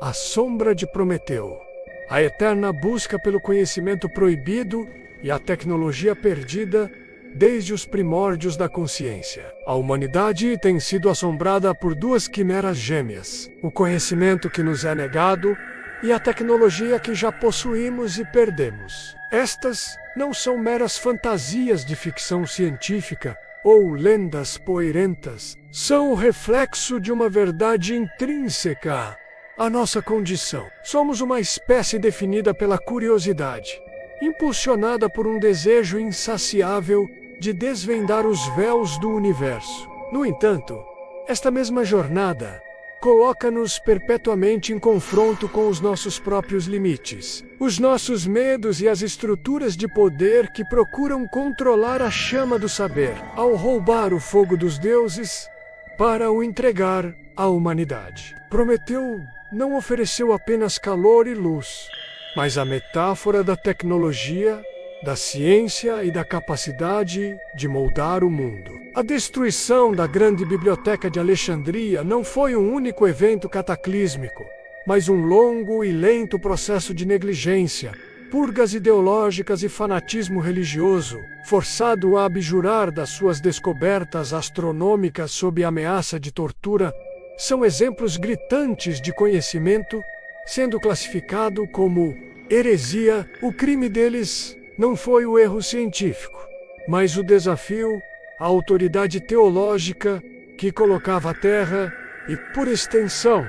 A sombra de Prometeu. A eterna busca pelo conhecimento proibido e a tecnologia perdida desde os primórdios da consciência. A humanidade tem sido assombrada por duas quimeras gêmeas: o conhecimento que nos é negado e a tecnologia que já possuímos e perdemos. Estas não são meras fantasias de ficção científica ou lendas poeirentas. São o reflexo de uma verdade intrínseca à nossa condição. Somos uma espécie definida pela curiosidade, impulsionada por um desejo insaciável de desvendar os véus do universo. No entanto, esta mesma jornada coloca-nos perpetuamente em confronto com os nossos próprios limites, os nossos medos e as estruturas de poder que procuram controlar a chama do saber, ao roubar o fogo dos deuses para o entregar à humanidade. Prometeu não ofereceu apenas calor e luz, mas a metáfora da tecnologia, da ciência e da capacidade de moldar o mundo. A destruição da grande biblioteca de Alexandria não foi um único evento cataclísmico, mas um longo e lento processo de negligência, purgas ideológicas e fanatismo religioso, forçado a abjurar das suas descobertas astronômicas sob ameaça de tortura, são exemplos gritantes de conhecimento sendo classificado como heresia. O crime deles não foi o erro científico, mas o desafio à autoridade teológica que colocava a Terra e, por extensão,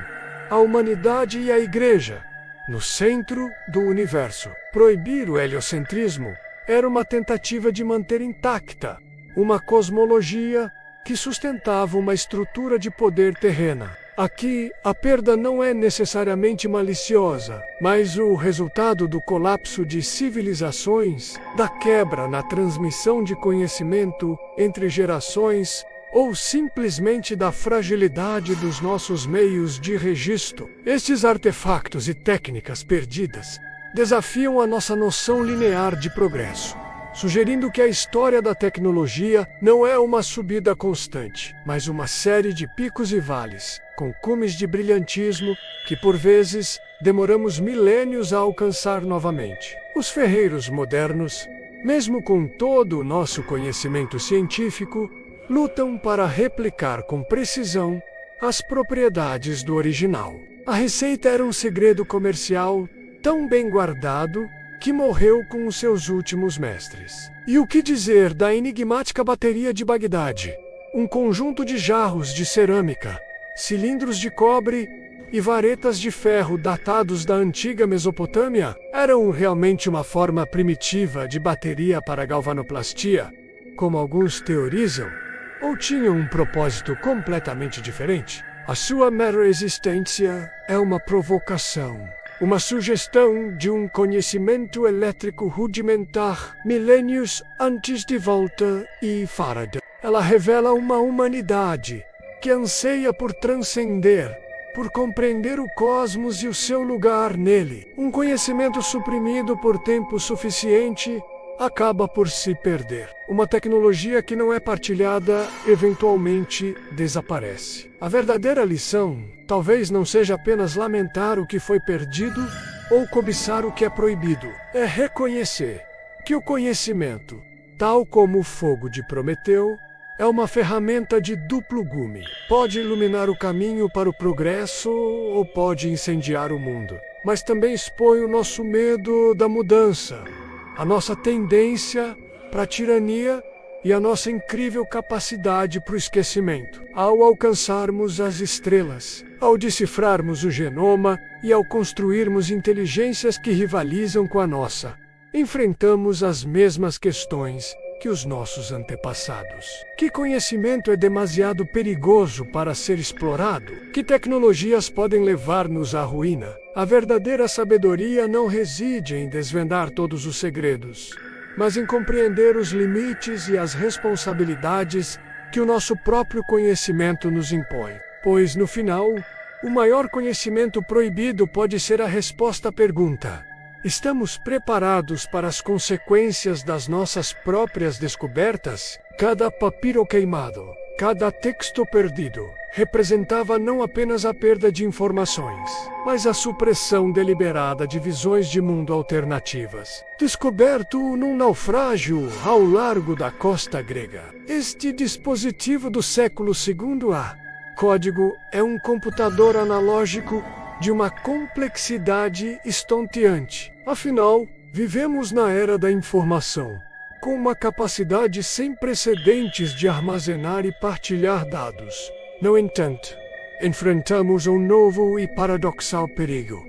a humanidade e a Igreja no centro do universo. Proibir o heliocentrismo era uma tentativa de manter intacta uma cosmologia que sustentava uma estrutura de poder terrena. Aqui, a perda não é necessariamente maliciosa, mas o resultado do colapso de civilizações, da quebra na transmissão de conhecimento entre gerações, ou simplesmente da fragilidade dos nossos meios de registro. Estes artefactos e técnicas perdidas desafiam a nossa noção linear de progresso, sugerindo que a história da tecnologia não é uma subida constante, mas uma série de picos e vales, com cumes de brilhantismo que, por vezes, demoramos milênios a alcançar novamente. Os ferreiros modernos, mesmo com todo o nosso conhecimento científico, lutam para replicar com precisão as propriedades do original. A receita era um segredo comercial tão bem guardado que morreu com os seus últimos mestres. E o que dizer da enigmática bateria de Bagdade? Um conjunto de jarros de cerâmica, cilindros de cobre e varetas de ferro datados da antiga Mesopotâmia eram realmente uma forma primitiva de bateria para galvanoplastia, como alguns teorizam, ou tinham um propósito completamente diferente? A sua mera existência é uma provocação, uma sugestão de um conhecimento elétrico rudimentar milênios antes de Volta e Faraday. Ela revela uma humanidade que anseia por transcender, por compreender o cosmos e o seu lugar nele. Um conhecimento suprimido por tempo suficiente acaba por se perder. Uma tecnologia que não é partilhada eventualmente desaparece. A verdadeira lição talvez não seja apenas lamentar o que foi perdido ou cobiçar o que é proibido. É reconhecer que o conhecimento, tal como o fogo de Prometeu, é uma ferramenta de duplo gume. Pode iluminar o caminho para o progresso ou pode incendiar o mundo. Mas também expõe o nosso medo da mudança, a nossa tendência para a tirania e a nossa incrível capacidade para o esquecimento. Ao alcançarmos as estrelas, ao decifrarmos o genoma e ao construirmos inteligências que rivalizam com a nossa, enfrentamos as mesmas questões que os nossos antepassados. Que conhecimento é demasiado perigoso para ser explorado? Que tecnologias podem levar-nos à ruína? A verdadeira sabedoria não reside em desvendar todos os segredos, mas em compreender os limites e as responsabilidades que o nosso próprio conhecimento nos impõe. Pois, no final, o maior conhecimento proibido pode ser a resposta à pergunta: estamos preparados para as consequências das nossas próprias descobertas? Cada papiro queimado, Cada texto perdido representava não apenas a perda de informações, mas a supressão deliberada de visões de mundo alternativas, descoberto num naufrágio ao largo da costa grega. Este dispositivo do século II código é um computador analógico de uma complexidade estonteante. Afinal, vivemos na era da informação, com uma capacidade sem precedentes de armazenar e partilhar dados. No entanto, enfrentamos um novo e paradoxal perigo: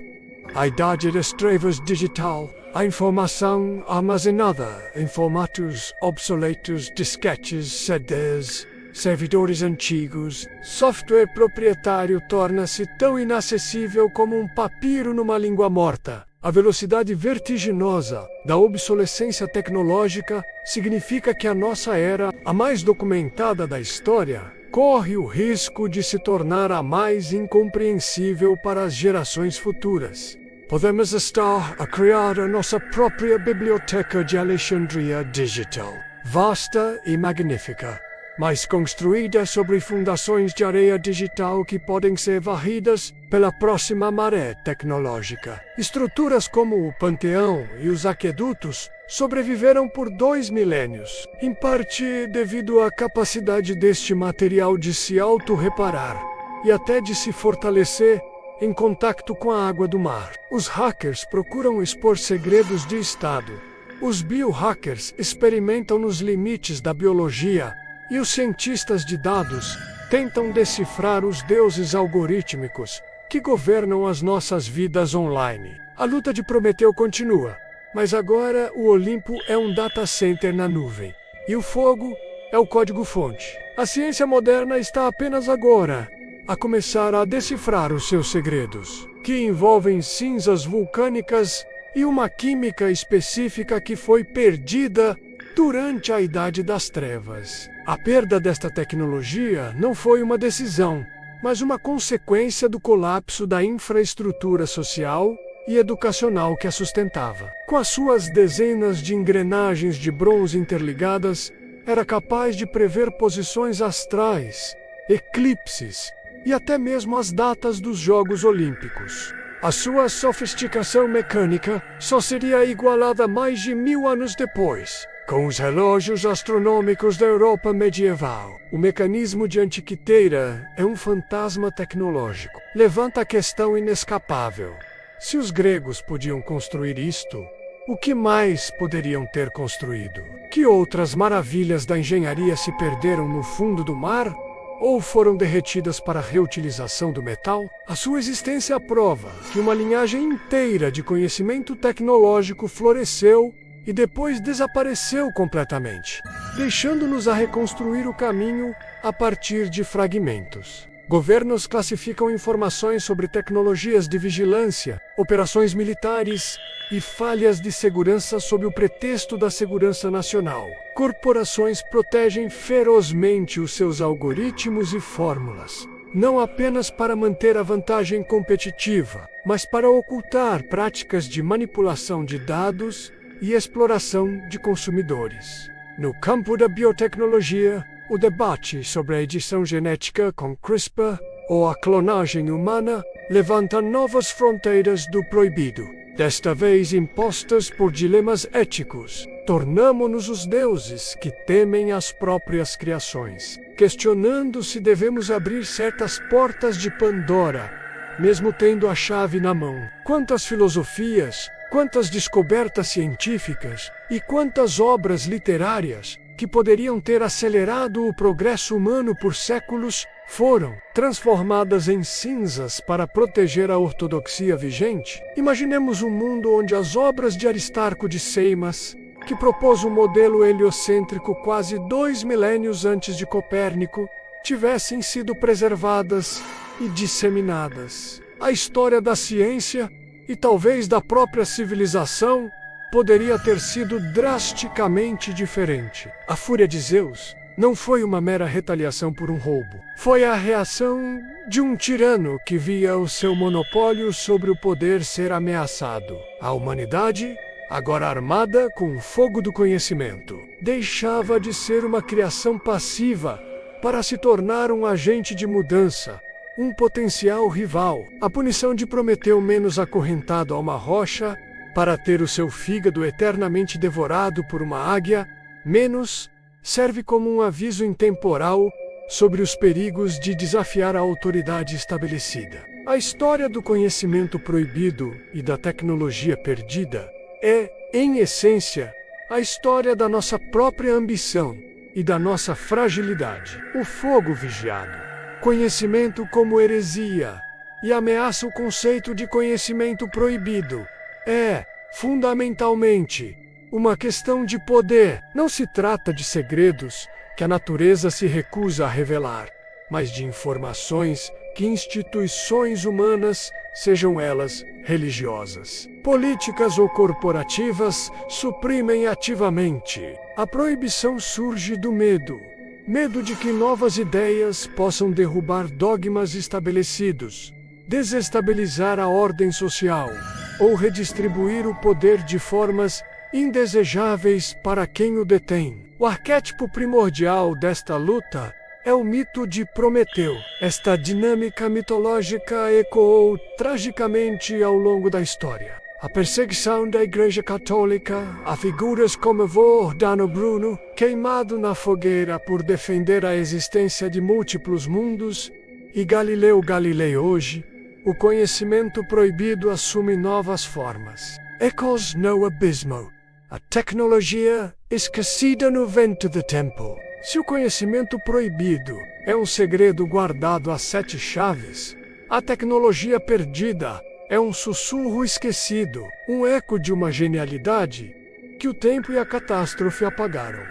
a idade das trevas digital. A informação armazenada em formatos obsoletos, disquetes, CDs, servidores antigos, software proprietário torna-se tão inacessível como um papiro numa língua morta. A velocidade vertiginosa da obsolescência tecnológica significa que a nossa era, a mais documentada da história, corre o risco de se tornar a mais incompreensível para as gerações futuras. Podemos estar a criar a nossa própria biblioteca de Alexandria digital, vasta e magnífica, mas construída sobre fundações de areia digital que podem ser varridas pela próxima maré tecnológica. Estruturas como o Panteão e os aquedutos sobreviveram por 2 milênios, em parte devido à capacidade deste material de se auto-reparar e até de se fortalecer em contato com a água do mar. Os hackers procuram expor segredos de Estado. Os biohackers experimentam nos limites da biologia e os cientistas de dados tentam decifrar os deuses algorítmicos que governam as nossas vidas online. A luta de Prometeu continua, mas agora o Olimpo é um data center na nuvem e o fogo é o código-fonte. A ciência moderna está apenas agora a começar a decifrar os seus segredos, que envolvem cinzas vulcânicas e uma química específica que foi perdida durante a Idade das Trevas. A perda desta tecnologia não foi uma decisão, mas uma consequência do colapso da infraestrutura social e educacional que a sustentava. Com as suas dezenas de engrenagens de bronze interligadas, era capaz de prever posições astrais, eclipses e até mesmo as datas dos Jogos Olímpicos. A sua sofisticação mecânica só seria igualada mais de 1000 anos depois, com os relógios astronômicos da Europa medieval. O mecanismo de Antiquiteira é um fantasma tecnológico. Levanta a questão inescapável: se os gregos podiam construir isto, o que mais poderiam ter construído? Que outras maravilhas da engenharia se perderam no fundo do mar? Ou foram derretidas para a reutilização do metal? A sua existência prova que uma linhagem inteira de conhecimento tecnológico floresceu e depois desapareceu completamente, deixando-nos a reconstruir o caminho a partir de fragmentos. Governos classificam informações sobre tecnologias de vigilância, operações militares e falhas de segurança sob o pretexto da segurança nacional. Corporações protegem ferozmente os seus algoritmos e fórmulas, não apenas para manter a vantagem competitiva, mas para ocultar práticas de manipulação de dados e exploração de consumidores. No campo da biotecnologia, o debate sobre a edição genética com CRISPR ou a clonagem humana levanta novas fronteiras do proibido, desta vez impostas por dilemas éticos. Tornamo-nos os deuses que temem as próprias criações, questionando se devemos abrir certas portas de Pandora, mesmo tendo a chave na mão. Quantas filosofias, quantas descobertas científicas e quantas obras literárias que poderiam ter acelerado o progresso humano por séculos foram transformadas em cinzas para proteger a ortodoxia vigente? Imaginemos um mundo onde as obras de Aristarco de Seimas, que propôs o modelo heliocêntrico quase 2 milênios antes de Copérnico, tivessem sido preservadas e disseminadas. A história da ciência e talvez da própria civilização poderia ter sido drasticamente diferente. A fúria de Zeus não foi uma mera retaliação por um roubo. Foi a reação de um tirano que via o seu monopólio sobre o poder ser ameaçado. A humanidade, agora armada com o fogo do conhecimento, deixava de ser uma criação passiva para se tornar um agente de mudança, um potencial rival. A punição de Prometeu menos acorrentado a uma rocha, para ter o seu fígado eternamente devorado por uma águia, menos, serve como um aviso intemporal sobre os perigos de desafiar a autoridade estabelecida. A história do conhecimento proibido e da tecnologia perdida é, em essência, a história da nossa própria ambição e da nossa fragilidade. O fogo vigiado, conhecimento como heresia, e ameaça o conceito de conhecimento proibido, é, fundamentalmente, uma questão de poder. Não se trata de segredos que a natureza se recusa a revelar, mas de informações que instituições humanas, sejam elas religiosas, políticas ou corporativas, suprimem ativamente. A proibição surge do medo. Medo de que novas ideias possam derrubar dogmas estabelecidos, desestabilizar a ordem social ou redistribuir o poder de formas indesejáveis para quem o detém. O arquétipo primordial desta luta é o mito de Prometeu. Esta dinâmica mitológica ecoou tragicamente ao longo da história. A perseguição da Igreja Católica a figuras como Giordano Bruno, queimado na fogueira por defender a existência de múltiplos mundos, e Galileu Galilei hoje, o conhecimento proibido assume novas formas. Ecos no abismo. A tecnologia esquecida no vento do tempo. Se o conhecimento proibido é um segredo guardado a 7 chaves, a tecnologia perdida é um sussurro esquecido, um eco de uma genialidade que o tempo e a catástrofe apagaram.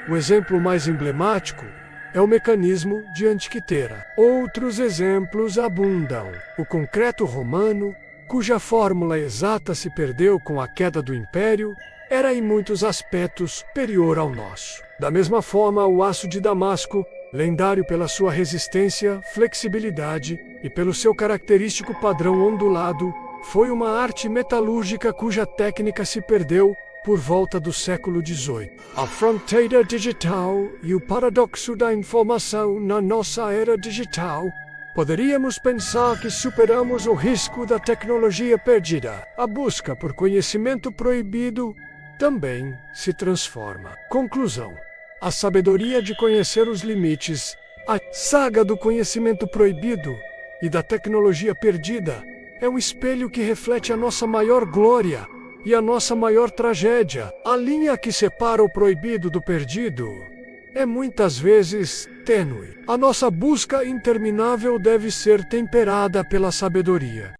O exemplo mais emblemático é o mecanismo de Antiquitera. Outros exemplos abundam. O concreto romano, cuja fórmula exata se perdeu com a queda do Império, era em muitos aspectos superior ao nosso. Da mesma forma, o aço de Damasco, lendário pela sua resistência, flexibilidade e pelo seu característico padrão ondulado, foi uma arte metalúrgica cuja técnica se perdeu por volta do século XVIII. A fronteira digital e o paradoxo da informação na nossa era digital. Poderíamos pensar que superamos o risco da tecnologia perdida. A busca por conhecimento proibido também se transforma. Conclusão. A sabedoria de conhecer os limites, a saga do conhecimento proibido e da tecnologia perdida é um espelho que reflete a nossa maior glória e a nossa maior tragédia. A linha que separa o proibido do perdido é muitas vezes tênue. A nossa busca interminável deve ser temperada pela sabedoria.